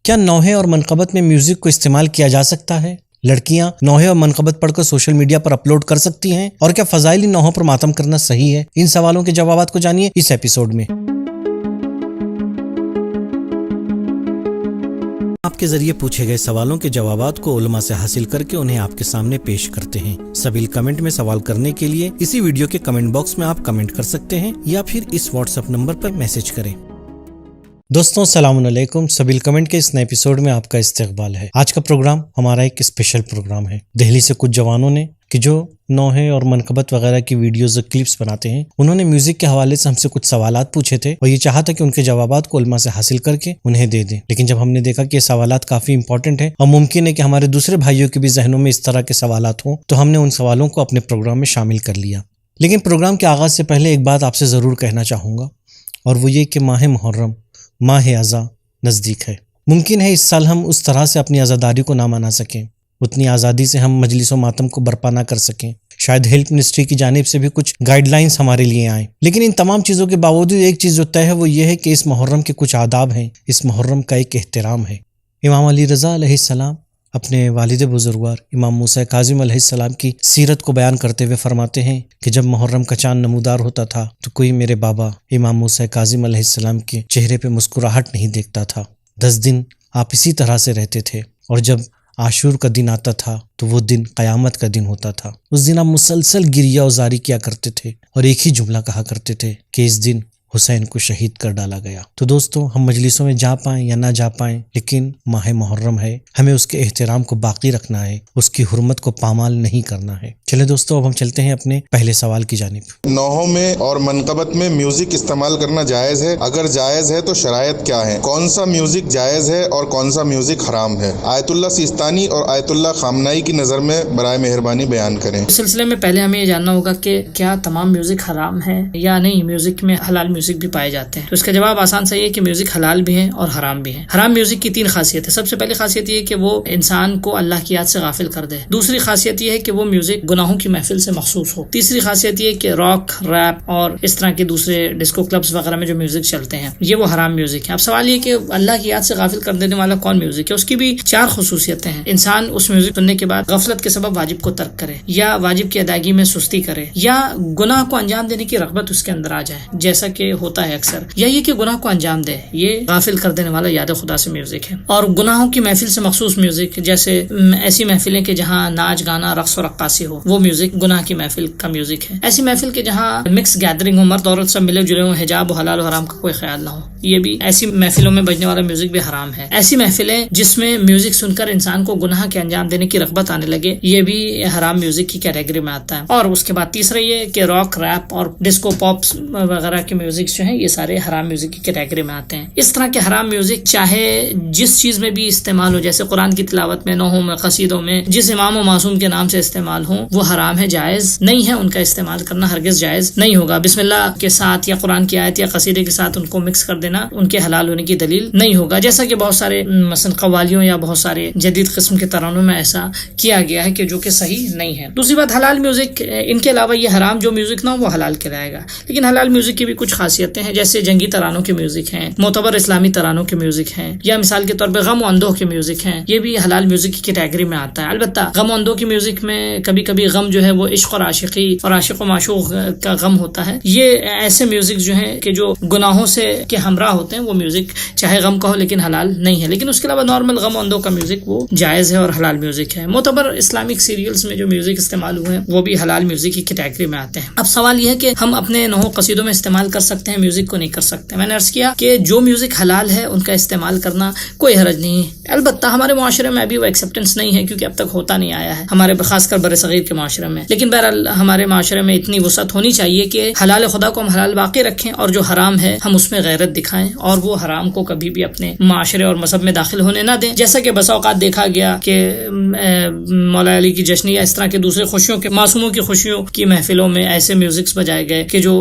کیا نوحے اور منقبت میں میوزک کو استعمال کیا جا سکتا ہے؟ لڑکیاں نوحے اور منقبت پڑھ کر سوشل میڈیا پر اپلوڈ کر سکتی ہیں؟ اور کیا فضائلی نوحوں پر ماتم کرنا صحیح ہے؟ ان سوالوں کے جوابات کو جانیے اس ایپیسوڈ میں۔ آپ کے ذریعے پوچھے گئے سوالوں کے جوابات کو علماء سے حاصل کر کے انہیں آپ کے سامنے پیش کرتے ہیں۔ سبیل کمنٹ میں سوال کرنے کے لیے اسی ویڈیو کے کمنٹ باکس میں آپ کمنٹ کر سکتے ہیں یا پھر اس واٹس ایپ نمبر پر میسج کریں۔ دوستوں السلام علیکم، سبیل کمنٹ کے اس نئے ایپیسوڈ میں آپ کا استقبال ہے۔ آج کا پروگرام ہمارا ایک اسپیشل پروگرام ہے۔ دہلی سے کچھ جوانوں نے کہ جو نوحے اور منقبت وغیرہ کی ویڈیوز اور کلپس بناتے ہیں، انہوں نے میوزک کے حوالے سے ہم سے کچھ سوالات پوچھے تھے اور یہ چاہا تھا کہ ان کے جوابات کو علماء سے حاصل کر کے انہیں دے دیں۔ لیکن جب ہم نے دیکھا کہ یہ سوالات کافی امپورٹنٹ ہیں اور ممکن ہے کہ ہمارے دوسرے بھائیوں کے بھی ذہنوں میں اس طرح کے سوالات ہوں، تو ہم نے ان سوالوں کو اپنے پروگرام میں شامل کر لیا۔ لیکن پروگرام کے آغاز سے پہلے ایک بات آپ سے ضرور کہنا چاہوں گا، اور وہ یہ کہ ماہ محرم، ماہ ازاں نزدیک ہے۔ ممکن ہے اس سال ہم اس طرح سے اپنی عزاداری کو نہ منا سکیں، اتنی آزادی سے ہم مجلس و ماتم کو برپا نہ کر سکیں، شاید ہیلتھ منسٹری کی جانب سے بھی کچھ گائیڈ لائنز ہمارے لیے آئیں۔ لیکن ان تمام چیزوں کے باوجود ایک چیز جو طے ہے وہ یہ ہے کہ اس محرم کے کچھ آداب ہیں، اس محرم کا ایک احترام ہے۔ امام علی رضا علیہ السلام اپنے والد بزرگوار امام موسیٰ کاظم علیہ السلام کی سیرت کو بیان کرتے ہوئے فرماتے ہیں کہ جب محرم کا چاند نمودار ہوتا تھا تو کوئی میرے بابا امام موسیٰ کاظم علیہ السلام کے چہرے پہ مسکراہٹ نہیں دیکھتا تھا۔ 10 دن آپ اسی طرح سے رہتے تھے، اور جب عاشور کا دن آتا تھا تو وہ دن قیامت کا دن ہوتا تھا۔ اس دن آپ مسلسل گریہ وزاری کیا کرتے تھے اور ایک ہی جملہ کہا کرتے تھے کہ اس دن حسین کو شہید کر ڈالا گیا۔ تو دوستوں، ہم مجلسوں میں جا پائیں یا نہ جا پائیں، لیکن ماہ محرم ہے، ہمیں اس کے احترام کو باقی رکھنا ہے، اس کی حرمت کو پامال نہیں کرنا ہے۔ چلیں دوستوں، اب ہم چلتے ہیں اپنے پہلے سوال کی جانب۔ نوحوں میں اور منقبت میں میوزک استعمال کرنا جائز ہے؟ اگر جائز ہے تو شرائط کیا ہیں؟ کون سا میوزک جائز ہے اور کون سا میوزک حرام ہے؟ آیت اللہ سیستانی اور آیت اللہ خامنائی کی نظر میں برائے مہربانی بیان کریں۔ اس سلسلے میں پہلے ہمیں یہ جاننا ہوگا کہ کیا تمام میوزک حرام ہے یا نہیں، میوزک میں حلال میوزک بھی پائے جاتے ہیں۔ تو اس کا جواب آسان سا یہ ہے کہ میوزک حلال بھی ہیں اور حرام بھی ہیں۔ حرام میوزک کی 3 خاصیت ہے۔ سب سے پہلی خاصیت یہ ہے کہ وہ انسان کو اللہ کی یاد سے غافل کر دے۔ دوسری خاصیت یہ ہے کہ وہ میوزک گناہوں کی محفل سے مخصوص ہو۔ تیسری خاصیت یہ ہے کہ راک، ریپ اور اس طرح کے دوسرے ڈسکو کلبز وغیرہ میں جو میوزک چلتے ہیں، یہ وہ حرام میوزک ہے۔ اب سوال یہ کہ اللہ کی یاد سے غافل کر دینے والا کون میوزک ہے؟ اس کی بھی 4 خصوصیتیں ہیں۔ انسان اس میوزک سننے کے بعد غفلت کے سبب واجب کو ترک کرے، یا واجب کی ادائیگی میں سستی کرے، یا گناہ کو انجام دینے کی رغبت اس کے اندر آ جائے، جیسا کہ ہوتا ہے اکثر، یا یہ کہ گناہ کو انجام دے۔ یہ غافل کر دینے والا یاد خدا سے میوزک ہے۔ اور گناہوں کی محفل سے مخصوص میوزک، جیسے ایسی محفلیں کہ جہاں ناچ گانا، رقص و رقاصی ہو، وہ میوزک گناہ کی محفل کا میوزک ہے۔ ایسی محفل کہ جہاں مکس گیدرنگ ہو، مرد عورت سب ملے جلے ہوں، حجاب و حلال و حرام کا کوئی خیال نہ ہو، یہ بھی ایسی محفلوں میں بجنے والا میوزک بھی حرام ہے۔ ایسی محفلیں جس میں میوزک سن کر انسان کو گناہ کے انجام دینے کی رغبت آنے لگے، یہ بھی حرام میوزک کی کیٹیگری میں آتا ہے۔ اور اس کے بعد تیسرا یہ کہ راک، ریپ اور ڈسکو پاپس وغیرہ کے میوزک جو ہیں، یہ سارے حرام میوزک کی کیٹیگری میں آتے ہیں۔ اس طرح کے حرام میوزک چاہے جس چیز میں بھی استعمال ہو، جیسے قرآن کی تلاوت میں، نوحوں میں، قصیدوں میں، جس امام و معصوم کے نام سے استعمال ہوں، وہ حرام ہے، جائز نہیں ہے۔ ان کا استعمال کرنا ہرگز جائز نہیں ہوگا۔ بسم اللہ کے ساتھ یا قرآن کی آیت یا قصیدے کے ساتھ ان کو مکس کر دینا ان کے حلال ہونے کی دلیل نہیں ہوگا، جیسا کہ بہت سارے مثلا قوالیوں یا بہت سارے جدید قسم کے ترانوں میں ایسا کیا گیا ہے کہ جو کہ صحیح نہیں ہے۔ دوسری بات، حلال میوزک، ان کے علاوہ یہ حرام جو میوزک نہ ہو وہ حلال کہلائے گا۔ لیکن حلال میوزک کی بھی کچھ خاصیتیں ہیں، جیسے جنگی ترانوں کے میوزک ہیں، معتبر اسلامی ترانوں کے میوزک ہیں، یا مثال کے طور پہ غم و اندوہ کے میوزک ہیں، یہ بھی حلال میوزک کی کیٹیگری میں آتا ہے۔ البتہ غم و اندوہ کی میوزک میں کبھی کبھی غم جو ہے وہ عشق اور عاشقی اور عاشق و معشوق کا غم ہوتا ہے۔ یہ ایسے میوزک جو ہیں کہ جو گناہوں سے کے ہمراہ ہوتے ہیں، وہ میوزک چاہے غم کا ہو لیکن حلال نہیں ہے۔ لیکن اس کے علاوہ نارمل غم و اندوہ کا میوزک وہ جائز ہے اور حلال میوزک ہے۔ معتبر اسلامک سیریلز میں جو میوزک استعمال ہوئے ہیں وہ بھی حلال میوزک کی کیٹیگری میں آتے ہیں۔ اب سوال یہ ہے کہ ہم اپنے نوحوں قصیدوں میں استعمال کر سکتے ہیں، میوزک کو نہیں کر سکتے۔ میں نے عرض کیا کہ جو میوزک حلال ہے ان کا استعمال کرنا کوئی حرج نہیں ہے۔ البتہ ہمارے معاشرے میں ابھی وہ ایکسیپٹنس نہیں ہے، کیونکہ اب تک ہوتا نہیں آیا ہے ہمارے خاص کر بر صغیر کے معاشرے میں۔ لیکن بہرحال ہمارے معاشرے میں اتنی وسعت ہونی چاہیے کہ حلال خدا کو ہم حلال باقی رکھیں اور جو حرام ہے ہم اس میں غیرت دکھائیں، اور وہ حرام کو کبھی بھی اپنے معاشرے اور مذہب میں داخل ہونے نہ دیں۔ جیسا کہ بسا اوقات دیکھا گیا کہ مولا علی کی جشنی یا اس طرح کے دوسرے خوشیوں کے، معصوموں کی خوشیوں کی محفلوں میں ایسے میوزکس بجائے گئے کہ جو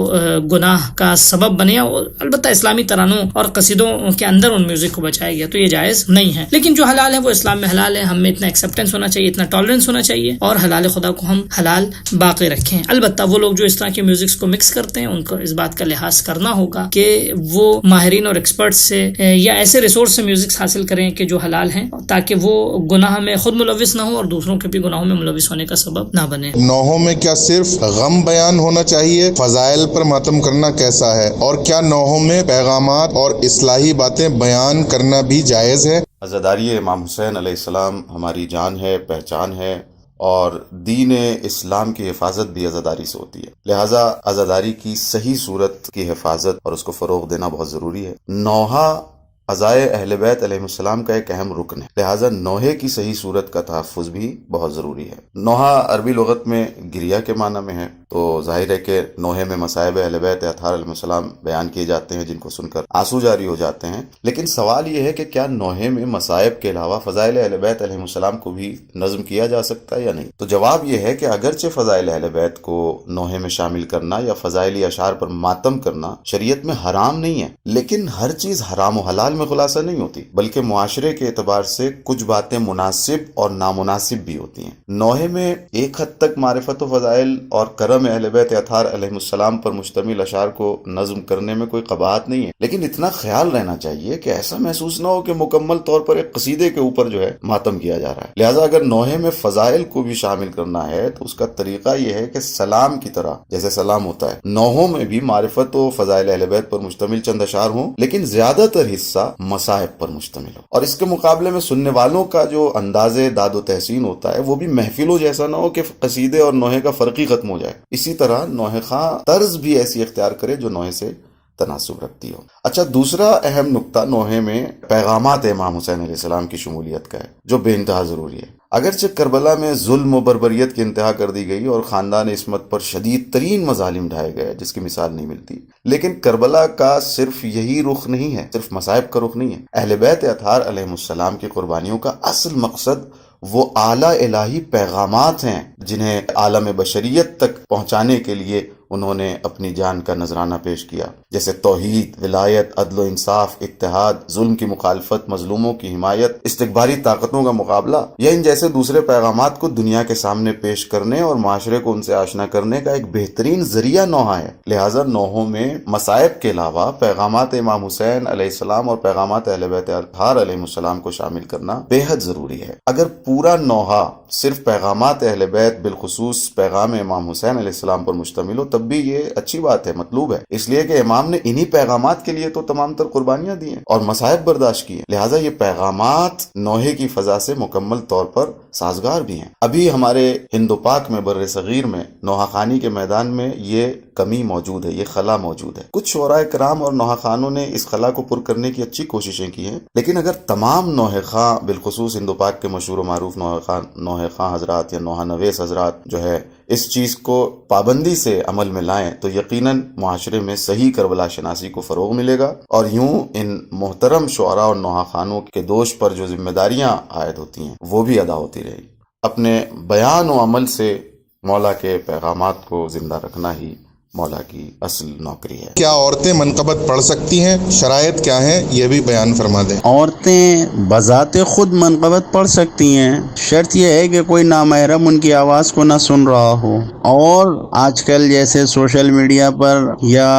گناہ کا سبب بنے، اور البتہ اسلامی ترانوں اور قصیدوں کے اندر ان میوزک کو بچایا گیا تو یہ جائز نہیں ہے. لیکن جو حلال ہے وہ اسلام میں حلال ہے. ہم میں اتنا ایکسیپٹنس ہونا چاہیے، اتنا ٹالرنس ہونا چاہیے، اور حلال خدا کو ہم حلال باقی رکھیں. البتہ وہ لوگ جو اس طرح کے میوزکس کو مکس کرتے ہیں ان کو اس بات کا لحاظ کرنا ہوگا کہ وہ ماہرین اور ایکسپرٹس سے یا ایسے ریسورس سے میوزکس حاصل کریں کہ جو حلال ہیں، تاکہ وہ گناہ میں خود ملوث نہ ہو اور دوسروں کے بھی گناہوں میں ملوث ہونے کا سبب نہ بنے. نوحوں میں کیا صرف غم بیان ہونا چاہیے؟ فضائل پر ماتم کرنا کیسا ہے؟ اور کیا نوحوں میں پیغامات اور اصلاحی باتیں بیان کرنا بھی جائز ہے؟ عزاداری امام حسین علیہ السلام ہماری جان ہے، پہچان ہے، اور دین اسلام کی حفاظت بھی عزاداری سے ہوتی ہے. لہٰذا عزاداری کی صحیح صورت کی حفاظت اور اس کو فروغ دینا بہت ضروری ہے. نوحہ عزائے اہل بیت علیہ السلام کا ایک اہم رکن ہے، لہٰذا نوحے کی صحیح صورت کا تحفظ بھی بہت ضروری ہے. نوحہ عربی لغت میں گریہ کے معنی میں ہے، تو ظاہر ہے کہ نوحے میں مصائب اہل بیت اطہار علیہ السلام بیان کیے جاتے ہیں جن کو سن کر آنسو جاری ہو جاتے ہیں. لیکن سوال یہ ہے کہ کیا نوحے میں مصائب کے علاوہ فضائل اہل بیت علیہ السلام کو بھی نظم کیا جا سکتا ہے یا نہیں؟ تو جواب یہ ہے کہ اگرچہ فضائل اہل بیت کو نوحے میں شامل کرنا یا فضائلی اشعار پر ماتم کرنا شریعت میں حرام نہیں ہے، لیکن ہر چیز حرام و حلال میں خلاصہ نہیں ہوتی، بلکہ معاشرے کے اعتبار سے کچھ باتیں مناسب اور نامناسب بھی ہوتی ہیں. نوحے میں ایک حد تک معرفت و فضائل اور کرم اہل بیت اطہار علیہ السلام پر مشتمل اشعار کو نظم کرنے میں کوئی قباحت نہیں ہے، لیکن اتنا خیال رہنا چاہیے کہ ایسا محسوس نہ ہو کہ مکمل طور پر ایک قصیدے کے اوپر جو ہے ماتم کیا جا رہا ہے. لہٰذا اگر نوحے میں فضائل کو بھی شامل کرنا ہے تو اس کا طریقہ یہ ہے کہ سلام کی طرح جیسے سلام ہوتا ہے، نوحوں میں بھی معرفت و فضائل اہل بیت پر مشتمل چند اشعار ہوں، لیکن زیادہ تر حصہ مصائب پر مشتمل ہو. اور اس کے مقابلے میں سننے والوں کا جو انداز داد و تحسین ہوتا ہے وہ بھی محفلوں جیسا نہ ہو کہ قصیدے اور نوحے کا فرق ہی ختم ہو جائے. اسی طرح نوحہ خواں طرز بھی ایسی اختیار کرے جو نوحے سے تناسب رکھتی ہو. اچھا، دوسرا اہم نقطہ نوحے میں پیغامات امام حسین علیہ السلام کی شمولیت کا ہے، جو بے انتہا ضروری ہے. اگرچہ کربلا میں ظلم و بربریت کی انتہا کر دی گئی اور خاندان عصمت پر شدید ترین مظالم ڈھائے گئے جس کی مثال نہیں ملتی، لیکن کربلا کا صرف یہی رخ نہیں ہے، صرف مصائب کا رخ نہیں ہے. اہل بیت اطہار علیہ السلام کی قربانیوں کا اصل مقصد وہ اعلیٰ الہی پیغامات ہیں جنہیں عالم بشریت تک پہنچانے کے لیے انہوں نے اپنی جان کا نذرانہ پیش کیا، جیسے توحید، ولایت، عدل و انصاف، اتحاد، ظلم کی مخالفت، مظلوموں کی حمایت، استکباری طاقتوں کا مقابلہ، یا ان جیسے دوسرے پیغامات کو دنیا کے سامنے پیش کرنے اور معاشرے کو ان سے آشنا کرنے کا ایک بہترین ذریعہ نوحہ ہے. لہٰذا نوحوں میں مصائب کے علاوہ پیغامات امام حسین علیہ السلام اور پیغامات اہل بیت اطہار علیہ السلام کو شامل کرنا بے حد ضروری ہے. اگر پورا نوحہ صرف پیغامات اہل بیت بالخصوص پیغام امام حسین علیہ السلام پر مشتمل ہو تب بھی یہ اچھی بات ہے، مطلوب ہے، اس لیے کہ امام نے انہی پیغامات کے لیے تو تمام تر قربانیاں دی ہیں اور مصائب برداشت کی ہیں. لہٰذا یہ پیغامات نوحے کی فضا سے مکمل طور پر سازگار بھی ہیں. ابھی ہمارے ہند و پاک میں بر صغیر میں نوحہ خوانی کے میدان میں یہ کمی موجود ہے، یہ خلا موجود ہے. کچھ شعراء کرام اور نوحہ خوانوں نے اس خلا کو پر کرنے کی اچھی کوششیں کی ہیں، لیکن اگر تمام نوحہ خواں بالخصوص ہند و پاک کے مشہور و معروف نوحہ خواں حضرات یا نوحہ نویس حضرات جو ہے اس چیز کو پابندی سے عمل میں لائیں تو یقیناً معاشرے میں صحیح کربلا شناسی کو فروغ ملے گا، اور یوں ان محترم شعراء اور نوحہ خوانوں کے دوش پر جو ذمہ داریاں عائد ہوتی ہیں وہ بھی ادا ہوتی رہے گی. اپنے بیان و عمل سے مولا کے پیغامات کو زندہ رکھنا ہی مولا کی اصل نوکری ہے. کیا عورتیں منقبت پڑھ سکتی ہیں؟ شرائط کیا ہیں یہ بھی بیان فرما دیں. عورتیں بذات خود منقبت پڑھ سکتی ہیں، شرط یہ ہے کہ کوئی نامحرم ان کی آواز کو نہ سن رہا ہو. اور آج کل جیسے سوشل میڈیا پر یا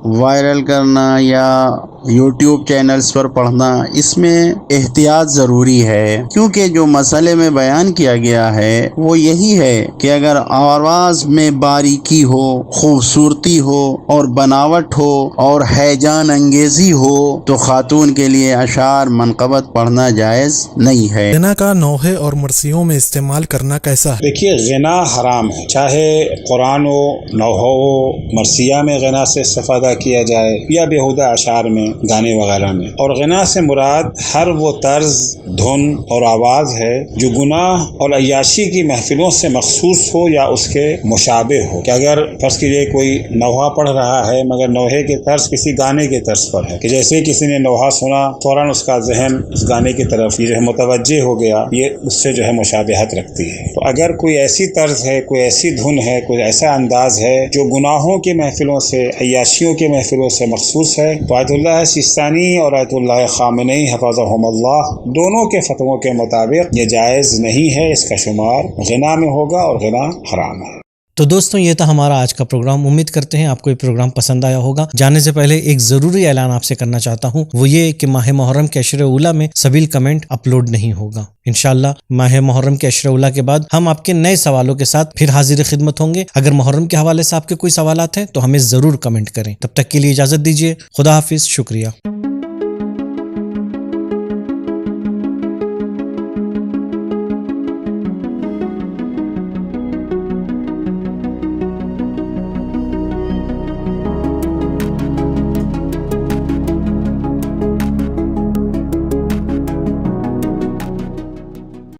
وائرل کرنا یا یوٹیوب چینلز پر پڑھنا، اس میں احتیاط ضروری ہے، کیونکہ جو مسئلے میں بیان کیا گیا ہے وہ یہی ہے کہ اگر آواز میں باریکی ہو، خوبصورتی ہو اور بناوٹ ہو اور ہیجان انگیزی ہو تو خاتون کے لیے اشعار منقبت پڑھنا جائز نہیں ہے. غنا کا نوحے اور مرثیوں میں استعمال کرنا کیسا ہے؟ دیکھیے، غنا حرام ہے، چاہے قرآن و نوحہ و مرثیہ میں غنا سے استفادہ کیا جائے یا بیہودہ اشعار میں، گانے وغیرہ میں. اور غنا سے مراد ہر وہ طرز، دھن اور آواز ہے جو گناہ اور عیاشی کی محفلوں سے مخصوص ہو یا اس کے مشابہ ہو. کہ اگر فرض کیجیے کوئی نوحہ پڑھ رہا ہے مگر نوحے کے طرز کسی گانے کے طرز پر ہے، کہ جیسے کسی نے نوحہ سنا فوراً اس کا ذہن اس گانے کی طرف جو ہے متوجہ ہو گیا، یہ اس سے جو ہے مشابہت رکھتی ہے. تو اگر کوئی ایسی طرز ہے، کوئی ایسی دھن ہے، کوئی ایسا انداز ہے جو گناہوں کی محفلوں سے، عیاشیوں کی محفلوں سے مخصوص ہے، تو آیت اللہ سیستانی اور آیت اللہ خامنئی حفظہم اللہ دونوں کے فتووں کے مطابق یہ جائز نہیں ہے، اس کا شمار غنا میں ہوگا اور غنا حرام ہے۔ تو دوستوں یہ تھا ہمارا آج کا پروگرام. امید کرتے ہیں آپ کو یہ پروگرام پسند آیا ہوگا. جانے سے پہلے ایک ضروری اعلان آپ سے کرنا چاہتا ہوں، وہ یہ کہ ماہ محرم کے عشر اولیٰ میں سبیل کمنٹ اپلوڈ نہیں ہوگا. انشاءاللہ ماہ محرم کے عشر اولیٰ کے بعد ہم آپ کے نئے سوالوں کے ساتھ پھر حاضر خدمت ہوں گے. اگر محرم کے حوالے سے آپ کے کوئی سوالات ہیں تو ہمیں ضرور کمنٹ کریں. تب تک کے لیے اجازت دیجیے. خدا حافظ. شکریہ.